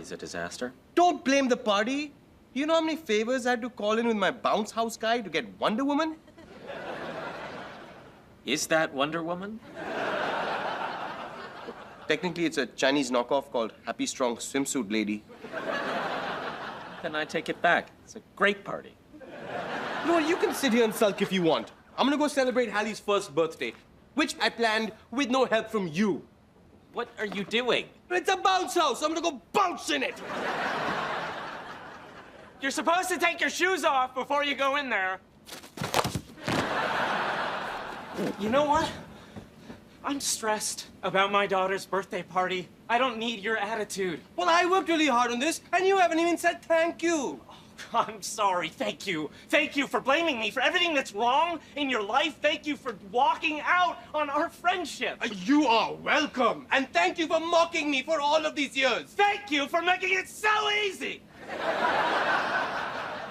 Is a disaster? Don't blame the party. You know how many favors I had to call in with my bounce house guy to get Wonder Woman? Is that Wonder Woman? Technically, it's a Chinese knockoff called Happy Strong Swimsuit Lady. Then I take it back. It's a great party. You know what? You can sit here and sulk if you want. I'm gonna go celebrate Hallie's first birthday, which I planned with no help from you. What are you doing? It's a bounce house. I'm gonna go bounce in it. You're supposed to take your shoes off before you go in there. You know what? I'm stressed about my daughter's birthday party. I don't need your attitude. Well, I worked really hard on this, and you haven't even said thank you. I'm sorry. Thank you. Thank you for blaming me for everything that's wrong in your life. Thank you for walking out on our friendship. You are welcome, and thank you for mocking me for all of these years. Thank you for making it so easy.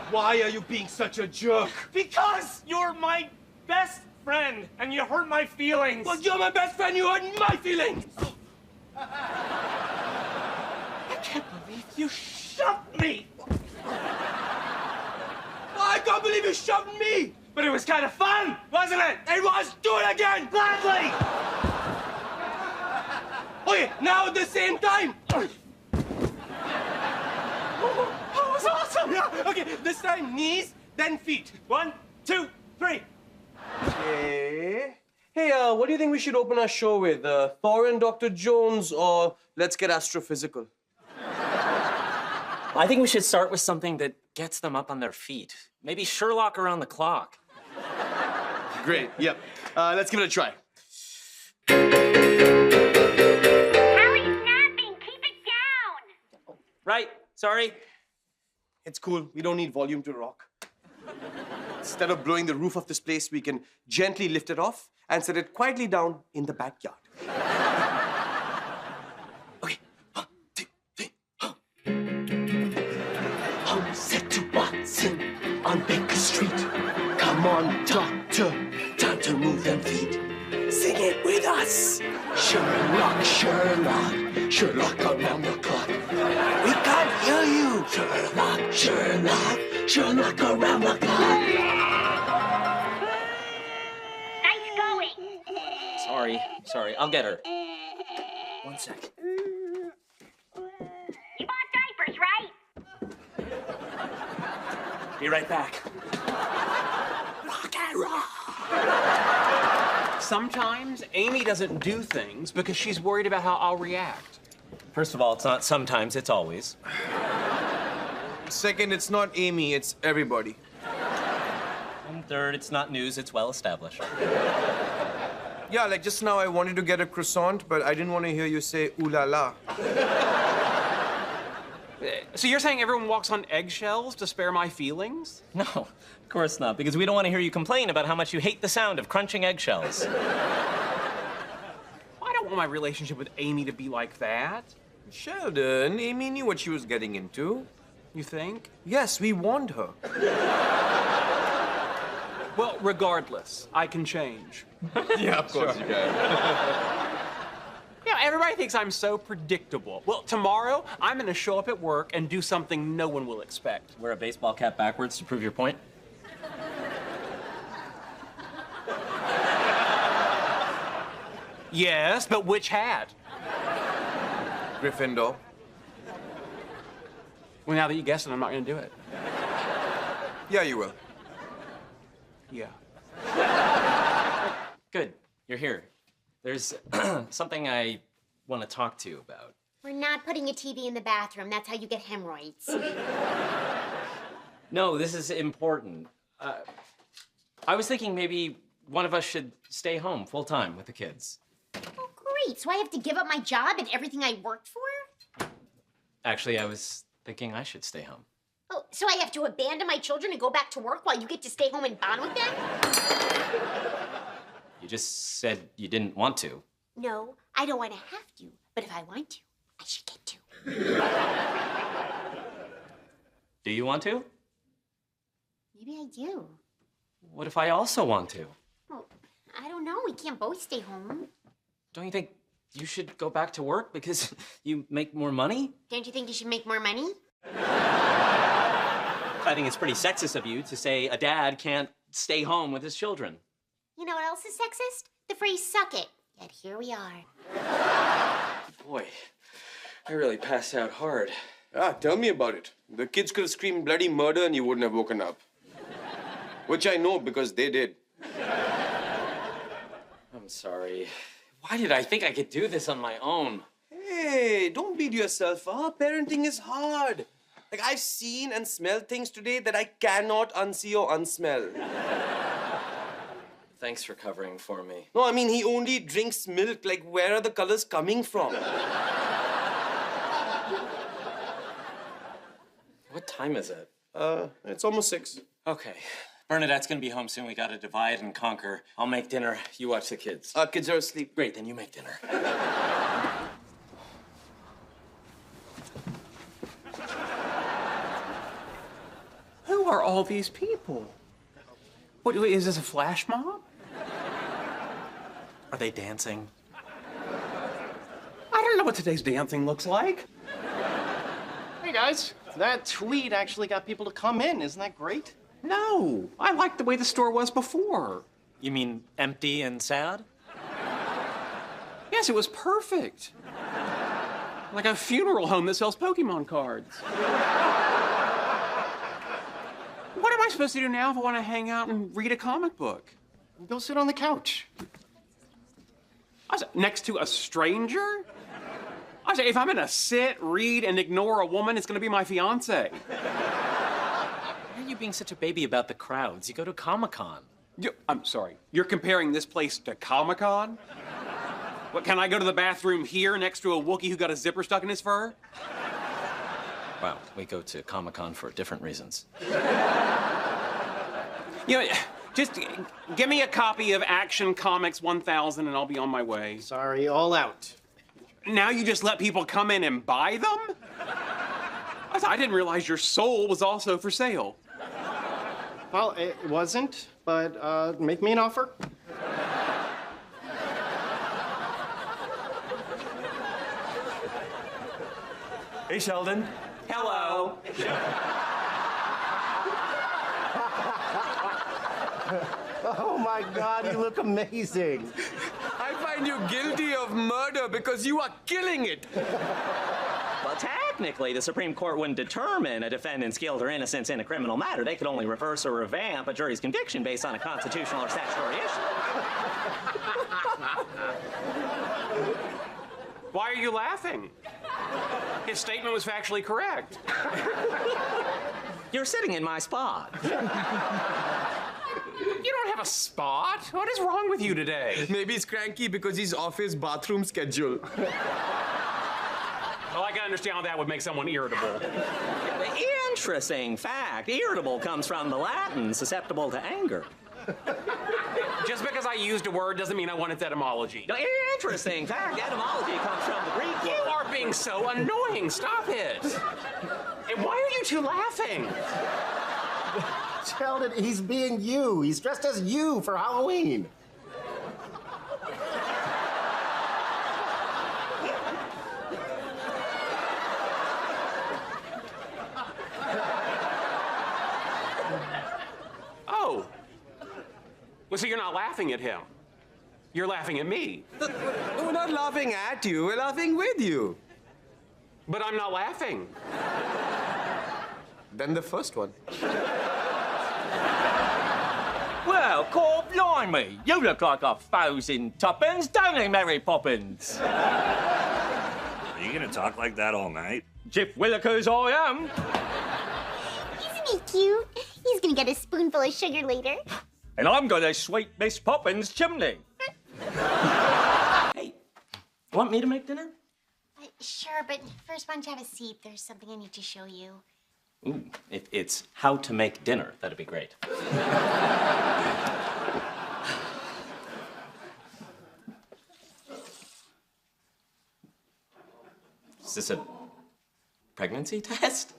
Why are you being such a jerk? Because you're my best friend, and you hurt my feelings. Well, you're my best friend. You hurt my feelings. I can't believe you shoved me. I can't believe you shoved me. But it was kind of fun, wasn't it? It was. Do it again. Gladly. Okay, now at the same time. That was awesome. Yeah, okay, this time knees, then feet. 1, 2, 3. Okay. Hey, what do you think we should open our show with? Thor and Dr. Jones, or Let's Get Astrophysical? I think we should start with something that gets them up on their feet. Maybe Sherlock around the clock. Great, yep. Let's give it a try. Hallie's napping. Keep it down. Right, sorry. It's cool. We don't need volume to rock. Instead of blowing the roof of this place, we can gently lift it off and set it quietly down in the backyard. Okay. 1, 2, 3. Home set to Watson on Baker Street. Come on, doctor. Time to move them feet. Sing it with us. Sherlock, Sherlock, Sherlock around the clock. We can't hear you. Sherlock, Sherlock, Sherlock around the clock. Nice going. Sorry. I'll get her. 1 sec. You bought diapers, right? Be right back. Rock and roll. Sometimes Amy doesn't do things because she's worried about how I'll react. First of all, it's not sometimes, it's always. Second, it's not Amy, it's everybody. And third, it's not news, it's well established. Yeah, like just now I wanted to get a croissant, but I didn't want to hear you say ooh la la. So you're saying everyone walks on eggshells to spare my feelings? No, of course not, because we don't want to hear you complain about how much you hate the sound of crunching eggshells. I don't want my relationship with Amy to be like that. Sheldon, Amy knew what she was getting into. You think? Yes, we warned her. Well, regardless, I can change. Yeah, of course you can. Yeah, everybody thinks I'm so predictable. Well, tomorrow, I'm gonna show up at work and do something no one will expect. Wear a baseball cap backwards to prove your point. Yes, but which hat? Gryffindor. Well, now that you guessed it, I'm not gonna do it. Yeah, you will. Yeah. Good, you're here. There's something I want to talk to you about. We're not putting a TV in the bathroom. That's how you get hemorrhoids. No, this is important. I was thinking maybe one of us should stay home full time with the kids. Oh, great. So I have to give up my job and everything I worked for? Actually, I was thinking I should stay home. Oh, so I have to abandon my children and go back to work while you get to stay home and bond with them? You just said you didn't want to. No, I don't want to have to. But if I want to, I should get to. Do you want to? Maybe I do. What if I also want to? Well, I don't know. We can't both stay home. Don't you think you should go back to work because you make more money? Don't you think you should make more money? I think it's pretty sexist of you to say a dad can't stay home with his children. You know what else is sexist? The phrase suck it. Yet here we are. Boy, I really passed out hard. Ah, tell me about it. The kids could have screamed bloody murder and you wouldn't have woken up. Which I know because they did. I'm sorry. Why did I think I could do this on my own? Hey, don't beat yourself up. Parenting is hard. Like, I've seen and smelled things today that I cannot unsee or unsmell. Thanks for covering for me. No, I mean, he only drinks milk. Like, where are the colors coming from? What time is it? It's almost 6. Okay. Bernadette's gonna be home soon. We gotta divide and conquer. I'll make dinner. You watch the kids. Kids are asleep. Great, then you make dinner. Who are all these people? What, is this a flash mob? Are they dancing? I don't know what today's dancing looks like. Hey guys, that tweet actually got people to come in. Isn't that great? No, I liked the way the store was before. You mean empty and sad? Yes, it was perfect. Like a funeral home that sells Pokemon cards. What am I supposed to do now if I want to hang out and read a comic book? Go sit on the couch. I said, next to a stranger? I said, if I'm gonna sit, read, and ignore a woman, it's gonna be my fiance. Why are you being such a baby about the crowds? You go to Comic-Con. I'm sorry, you're comparing this place to Comic-Con? What, can I go to the bathroom here next to a Wookiee who got a zipper stuck in his fur? Wow, we go to Comic-Con for different reasons. You know, just give me a copy of Action Comics 1000 and I'll be on my way. Sorry, all out. Now you just let people come in and buy them? I didn't realize your soul was also for sale. Well, it wasn't, but make me an offer. Hey, Sheldon. Hello. Oh my God, you look amazing. I find you guilty of murder because you are killing it. Well, technically, the Supreme Court wouldn't determine a defendant's guilt or innocence in a criminal matter. They could only reverse or revamp a jury's conviction based on a constitutional or statutory issue. Why are you laughing? His statement was factually correct. You're sitting in my spot. You don't have a spot. What is wrong with you today? Maybe he's cranky because he's off his bathroom schedule. Well, I can understand how that would make someone irritable. Interesting fact. Irritable comes from the Latin, susceptible to anger. Just because I used a word doesn't mean I want its etymology. Interesting fact. Etymology comes from the Greek You word. are being so annoying. Stop it. And why are you two laughing? Sheldon, he's being you. He's dressed as you for Halloween. Oh. Well, so you're not laughing at him. You're laughing at me. We're not laughing at you, we're laughing with you. But I'm not laughing. Then the first one. Well, call blimey. You look like 1,000 tuppence, don't you, Mary Poppins? Are you gonna talk like that all night? Jip Willikers I am. Isn't he cute? He's gonna get a spoonful of sugar later. And I'm gonna sweep Miss Poppins' chimney. Hey, want me to make dinner? Sure, but first, why don't you have a seat? There's something I need to show you. Ooh, if it's how to make dinner, that'd be great. Is this a pregnancy test?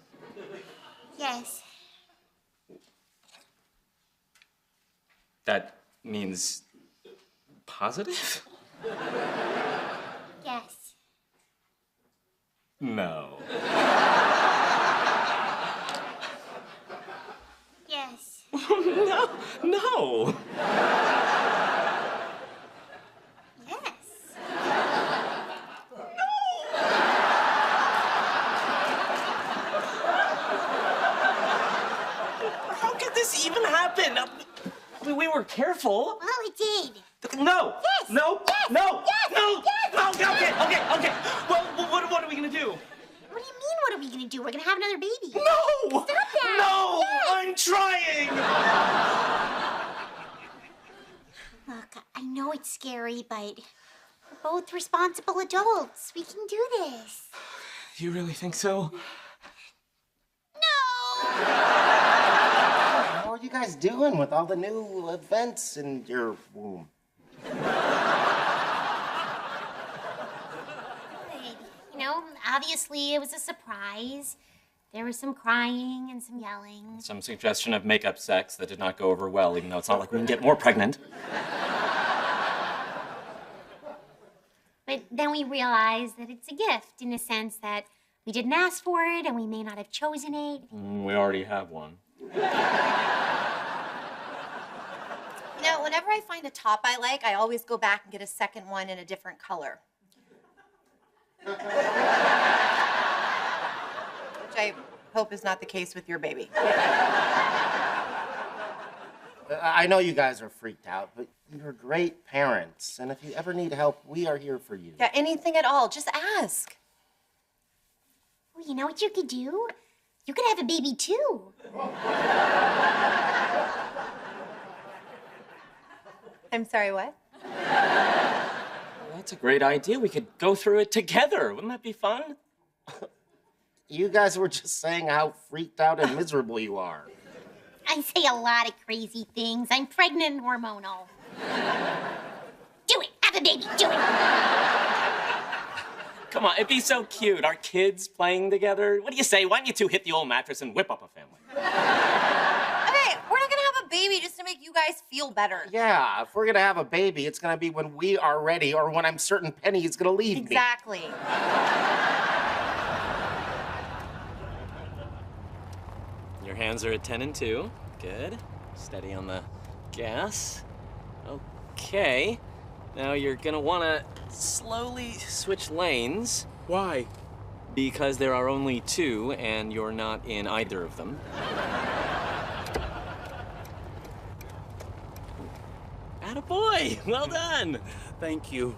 Yes. That means positive? Yes. No. Yes. No. No. Yes. How could this even happen? We were careful. Well, it did. No. Yes. No. Yes. No. Yes. No. Yes. No. Okay. Well, what are we gonna do? What do you mean, what are we gonna do? We're gonna have another baby. No. Stop that. No. Yes. I'm trying. Look, I know it's scary, but we're both responsible adults. We can do this. You really think so? No! How are you guys doing with all the new events in your womb? You know, obviously it was a surprise. There was some crying and some yelling. Some suggestion of makeup sex that did not go over well, even though it's not like we can get more pregnant. But then we realized that it's a gift in the sense that we didn't ask for it and we may not have chosen it. We already have one. You know, whenever I find a top I like, I always go back and get a second one in a different color. Which I hope is not the case with your baby. I know you guys are freaked out, but you're great parents. And if you ever need help, we are here for you. Yeah, anything at all, just ask. Well, you know what you could do? You could have a baby too. I'm sorry, what? That's a great idea. We could go through it together. Wouldn't that be fun? You guys were just saying how freaked out and miserable you are. I say a lot of crazy things. I'm pregnant and hormonal. Do it. Have a baby. Do it. Come on, it'd be so cute. Our kids playing together. What do you say? Why don't you two hit the old mattress and whip up a family? Okay, we're not gonna have a baby just to make you guys feel better. Yeah, if we're gonna have a baby, it's gonna be when we are ready or when I'm certain Penny is gonna leave me. Exactly. Your hands are at 10 and 2. Good. Steady on the gas. Okay. Now you're gonna wanna slowly switch lanes. Why? Because there are only 2 and you're not in either of them. Attaboy! Well done! Thank you.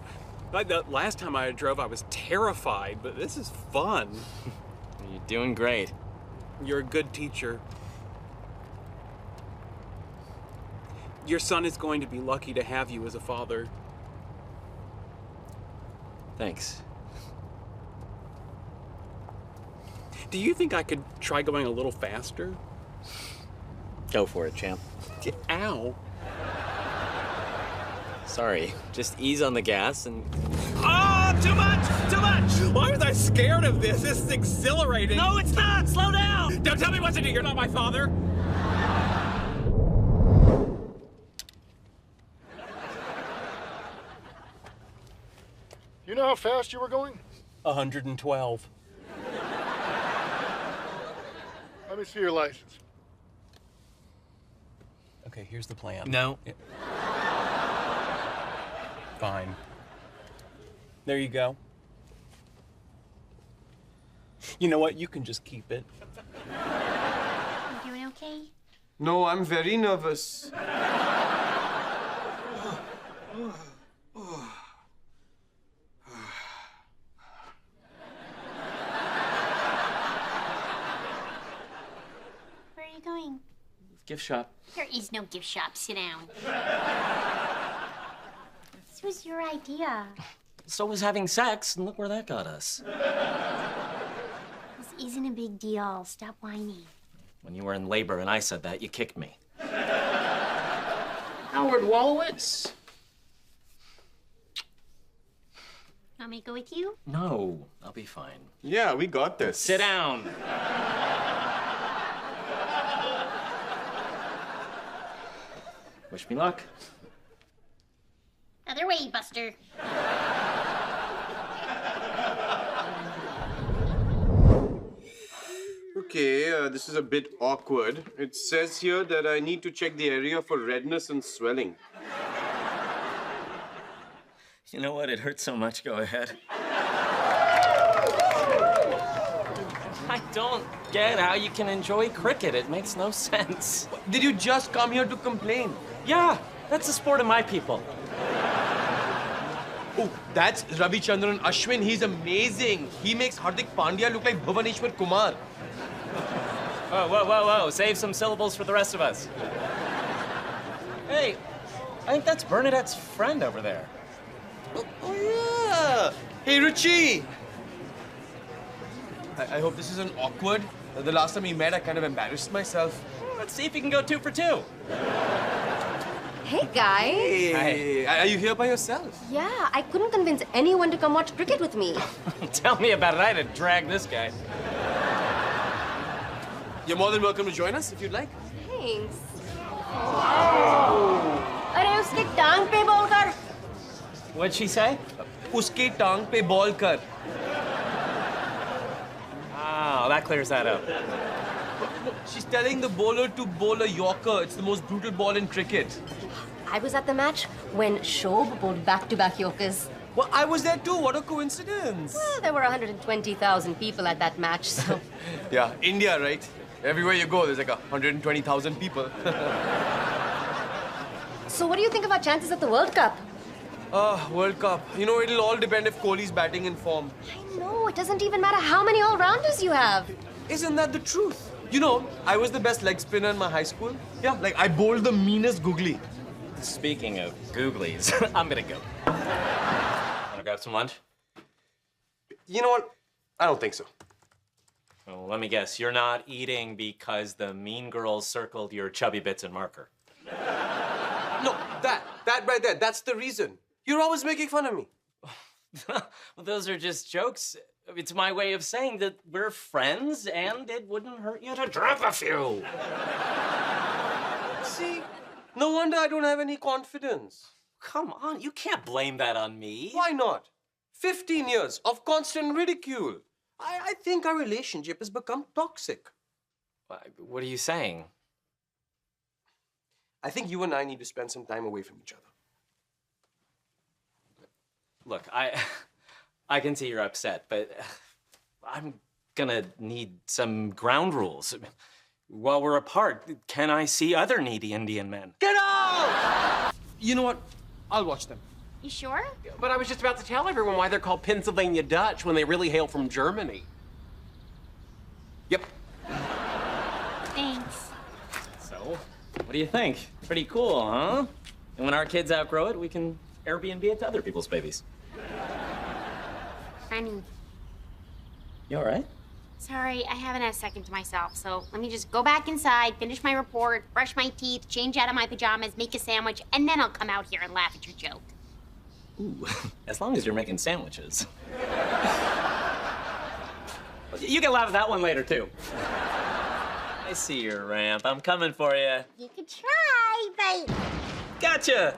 The last time I drove, I was terrified, but this is fun. You're doing great. You're a good teacher. Your son is going to be lucky to have you as a father. Thanks. Do you think I could try going a little faster? Go for it, champ. Ow. Sorry. Just ease on the gas and... Oh, too much! Too much! Why was I scared of this? This is exhilarating. No, it's not! Slow down! Don't tell me what to do. You're not my father. You know how fast you were going? 112. Let me see your license. Okay, here's the plan. No. Fine. There you go. You know what? You can just keep it. You doing okay? No, I'm very nervous. Where are you going? Gift shop. There is no gift shop. Sit down. This was your idea. So was having sex, and look where that got us. This isn't a big deal. Stop whining. When you were in labor and I said that, you kicked me. Howard Wolowitz? Want me to go with you? No, I'll be fine. Yeah, we got this. Sit down. Wish me luck. Other way, Buster. Okay, this is a bit awkward. It says here that I need to check the area for redness and swelling. You know what? It hurts so much. Go ahead. I don't get how you can enjoy cricket. It makes no sense. Did you just come here to complain? Yeah, that's the sport of my people. Oh, that's Ravichandran Ashwin. He's amazing. He makes Hardik Pandya look like Bhuvaneshwar Kumar. Whoa, whoa, whoa, whoa. Save some syllables for the rest of us. Hey, I think that's Bernadette's friend over there. Oh, yeah. Hey, Ruchi. I hope this isn't awkward. The last time we met, I kind of embarrassed myself. Let's see if you can go 2 for 2. Hey, guys. Hey, are you here by yourself? Yeah, I couldn't convince anyone to come watch cricket with me. Tell me about it. I had to drag this guy. You're more than welcome to join us if you'd like. Thanks. अरे उसकी टांग पे ball कर. What'd she say? Uske tang pe ball kar. Oh, that clears that up. No, she's telling the bowler to bowl a Yorker. It's the most brutal ball in cricket. I was at the match when Shob bowled back-to-back Yorkers. Well, I was there too. What a coincidence. Well, there were 120,000 people at that match, so... Yeah, India, right? Everywhere you go, there's like 120,000 people. So what do you think of our chances at the World Cup? World Cup. You know, it'll all depend if Kohli's batting in form. I know, it doesn't even matter how many all-rounders you have. Isn't that the truth? You know, I was the best leg spinner in my high school. Yeah, like I bowled the meanest googly. Speaking of googlies, I'm gonna go. Wanna grab some lunch? You know what? I don't think so. Well, let me guess. You're not eating because the mean girls circled your chubby bits in marker. No, that right there, that's the reason. You're always making fun of me. Well, those are just jokes. It's my way of saying that we're friends and it wouldn't hurt you to drop a few. See? No wonder I don't have any confidence. Come on, you can't blame that on me. Why not? 15 years of constant ridicule. I think our relationship has become toxic. What are you saying? I think you and I need to spend some time away from each other. Look, I can see you're upset, but I'm gonna need some ground rules. While we're apart, can I see other needy Indian men? Get out! You know what? I'll watch them. You sure? But I was just about to tell everyone why they're called Pennsylvania Dutch when they really hail from Germany. Yep. Thanks. So, what do you think? Pretty cool, huh? And when our kids outgrow it, we can Airbnb it to other people's babies. Honey, You all right? sorry, I haven't had a second to myself, so let me just go back inside, finish my report, brush my teeth, change out of my pajamas, make a sandwich, and then I'll come out here and laugh at your joke. Ooh, as long as you're making sandwiches. You can laugh at that one later, too. I see your ramp. I'm coming for you. You could try, but... Gotcha!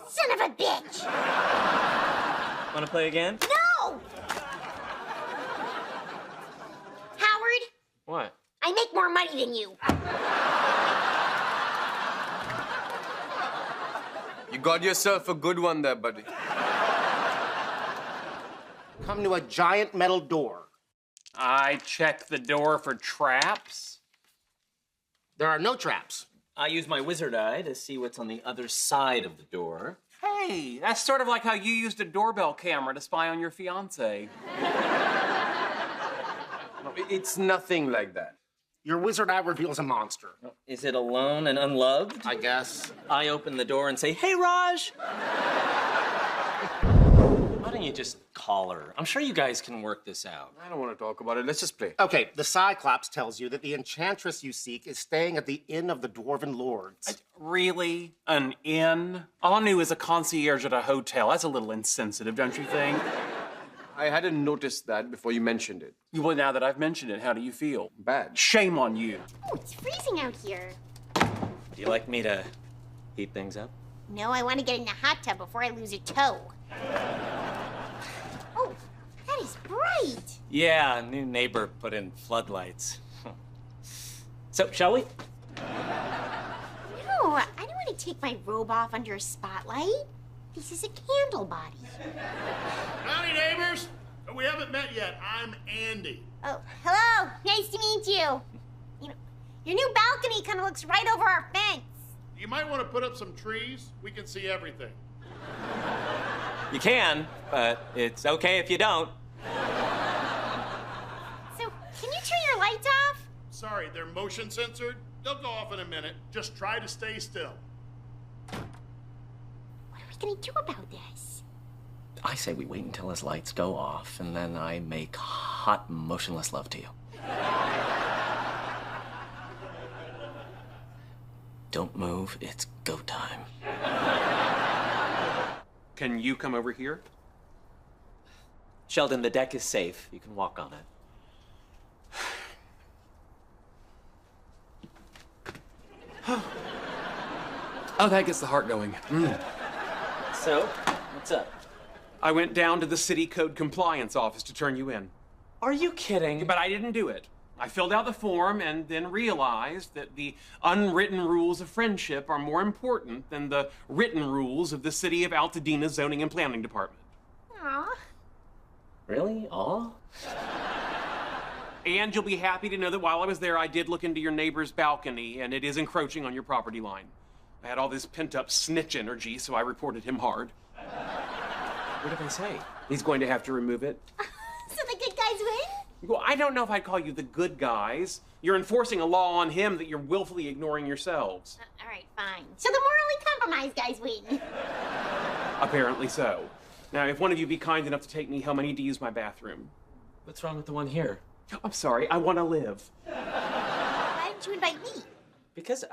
Son of a bitch! Want to play again? No! Howard, What? I make more money than you. You got yourself a good one there, buddy. Come to a giant metal door. I checked the door for traps. There are no traps. I use my wizard eye to see what's on the other side of the door. Hey, that's sort of like how you used a doorbell camera to spy on your fiance. It's nothing like that. Your wizard eye reveals a monster. Is it alone and unloved? I guess. I open the door and say, "Hey, Raj!" Why don't you just call her? I'm sure you guys can work this out. I don't want to talk about it. Let's just play. Okay, the Cyclops tells you that the enchantress you seek is staying at the Inn of the Dwarven Lords. Really? An inn? All I knew is a concierge at a hotel. That's a little insensitive, don't you think? I hadn't noticed that before you mentioned it. Well, now that I've mentioned it, how do you feel? Bad. Shame on you. Oh, it's freezing out here. Do you like me to heat things up? No, I want to get in the hot tub before I lose a toe. Oh, that is is bright. Yeah, a new neighbor put in floodlights. So, shall we? No, I don't want to take my robe off under a spotlight. This is a candle body. Howdy, neighbors. We haven't met yet. I'm Andy. Oh, hello. Nice to meet you. You know, your new balcony kind of looks right over our fence. You might want to put up some trees. We can see everything. You can, but it's okay if you don't. So, can you turn your lights off? Sorry, they're motion censored. They'll go off in a minute. Just try to stay still. What are we going to do about this? I say we wait until his lights go off, and then I make hot, motionless love to you. Don't move, it's go time. Can you come over here? Sheldon, the deck is safe. You can walk on it. Oh, that gets the heart going. So, what's up? I went down to the city code compliance office to turn you in. Are you kidding? But I didn't do it. I filled out the form and then realized that the unwritten rules of friendship are more important than the written rules of the city of Altadena Zoning and Planning Department. Aw. Really? Aw? And you'll be happy to know that while I was there, I did look into your neighbor's balcony, and it is encroaching on your property line. I had all this pent-up snitch energy, so I reported him hard. What did they say? He's going to have to remove it. So the good guys win? Well, I don't know if I'd call you the good guys. You're enforcing a law on him that you're willfully ignoring yourselves. All right, fine. So the morally compromised guys win. Apparently so. Now, if one of you be kind enough to take me home, I need to use my bathroom. What's wrong with the one here? I'm sorry, I want to live. Why didn't you invite me? Because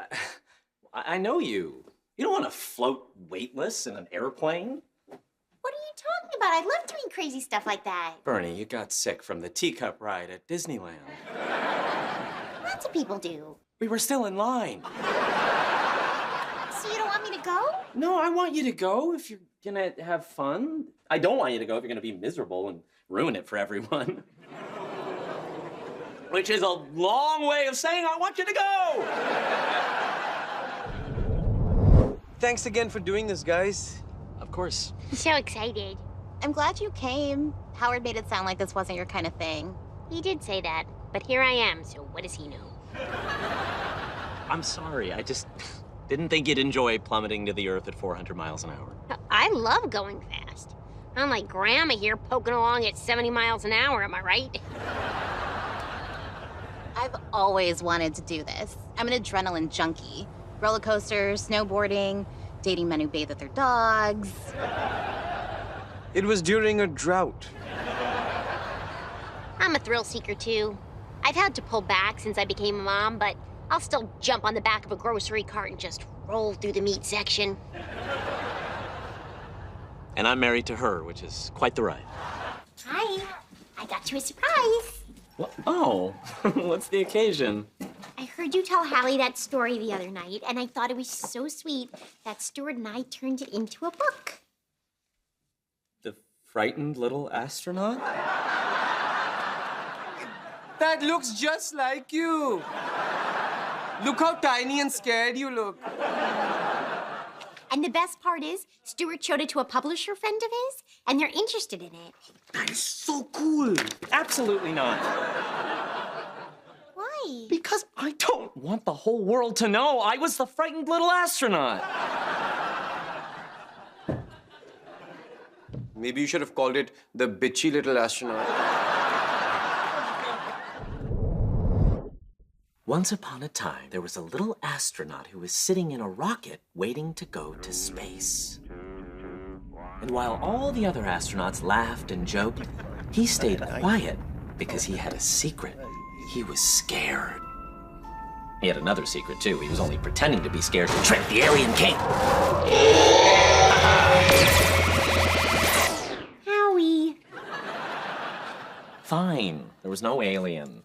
I know you. You don't want to float weightless in an airplane. What are you talking about? I love doing crazy stuff like that. Bernie, you got sick from the teacup ride at Disneyland. Lots of people do. We were still in line. So you don't want me to go? No, I want you to go if you're gonna have fun. I don't want you to go if you're gonna be miserable and ruin it for everyone. Which is a long way of saying I want you to go! Thanks again for doing this, guys. Of course. So excited. I'm glad you came. Howard made it sound like this wasn't your kind of thing. He did say that, but here I am, so what does he know? I'm sorry, I just didn't think you'd enjoy plummeting to the earth at 400 miles an hour. I love going fast. Unlike Grandma here poking along at 70 miles an hour, am I right? I've always wanted to do this. I'm an adrenaline junkie. Roller coasters, snowboarding, dating men who bathe with their dogs. It was during a drought. I'm a thrill seeker too. I've had to pull back since I became a mom, but I'll still jump on the back of a grocery cart and just roll through the meat section. And I'm married to her, which is quite the ride. Hi, I got you a surprise. What? Oh, what's the occasion? I heard you tell Hallie that story the other night, and I thought it was so sweet that Stuart and I turned it into a book. The frightened little astronaut? That looks just like you. Look how tiny and scared you look. And the best part is, Stuart showed it to a publisher friend of his, and they're interested in it. That is so cool. Absolutely not. Why? Because I don't want the whole world to know I was the frightened little astronaut. Maybe you should have called it the bitchy little astronaut. Once upon a time, there was a little astronaut who was sitting in a rocket waiting to go to space. And while all the other astronauts laughed and joked, he stayed quiet because he had a secret. He was scared. He had another secret, too. He was only pretending to be scared to trick the alien king. Howie. Fine. There was no alien.